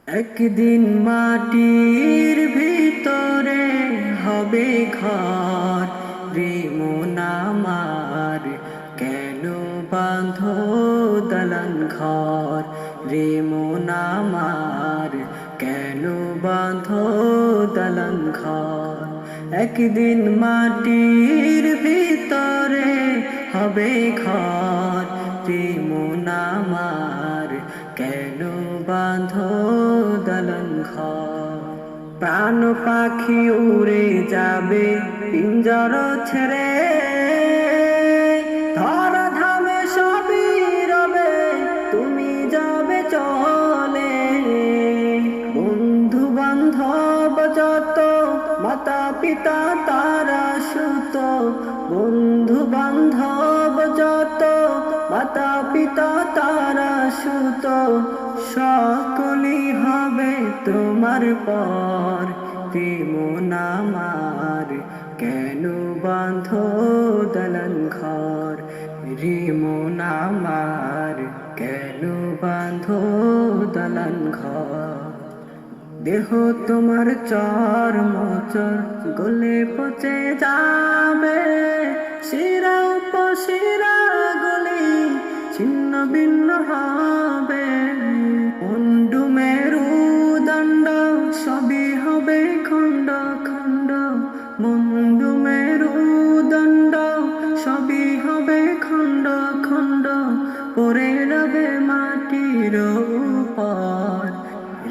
একদিন মাটির ভিতরে হবে ঘর, রে মন আমার কেন বাঁধো দালান ঘর, রে মন আমার কেন বাঁধো দালান ঘর। একদিন মাটির ভিতরে হবে ঘর, রে মন আমার কেন বাঁধো দালান ঘর। প্রাণ পাখি উড়ে যাবে পিঞ্জর ছেড়ে, ধরা ধামে সবই রবে তুমি যাবে চলে। বন্ধু বান্ধব যত মাতা পিতা তারা সুত, বন্ধু বান্ধব যত মাতা পিতা তারা সুত, সকলই হবে তোমার পর। রে মন আমার কেন বাঁধো দালান ঘর, রে মন আমার কেন বাঁধো দালান ঘর। দেহ তোমার চর মোচর গলে পচে যাবে, শিরা উপশিরা গলি ছিন্ন ভিন্ন হবে। মুন্ডু মেরুদণ্ড সবই হবে খণ্ড খণ্ড, মুন্ডু মেরুদণ্ড সবই হবে খণ্ড খণ্ড, পড়ে রবে মাটির উপর।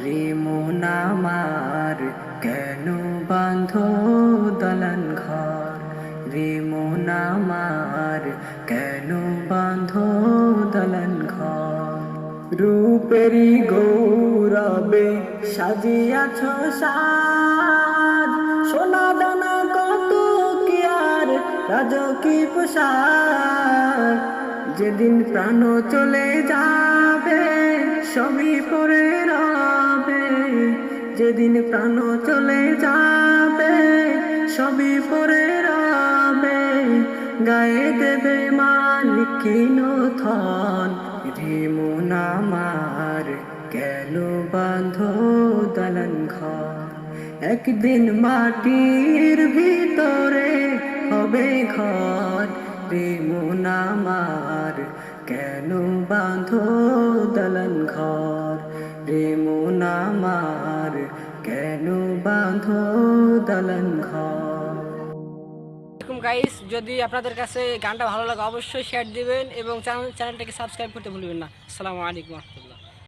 রে মন আমার কেন বাঁধো দালান ঘর, রে মন আমার কেন বাঁধো দালান ঘর। রূপেরি গৌরবে সাজিয়াছ সাজ, সোনা দানা কত কি আর রাজকী পোশাক। যেদিন প্রাণ চলে যাবে সবই পড়ে রবে, যেদিন প্রাণ চলে যাবে সবই পড়ে রবে। গায়ে দেবে মালিকিন থন, রে মন আমার কেন বাঁধো দালান ঘর। একদিন মাটির ভিতরে হবে ঘর, রে মন আমার কেন বাঁধো দালান ঘর, রে মন আমার কেন বাঁধো দালান ঘর। গাইস, যদি আপনাদের কাছে গানটা ভালো লাগে অবশ্যই শেয়ার দিবেন এবং চ্যানেলটাকে সাবস্ক্রাইব করতে ভুলবেন না। আসসালামু আলাইকুম।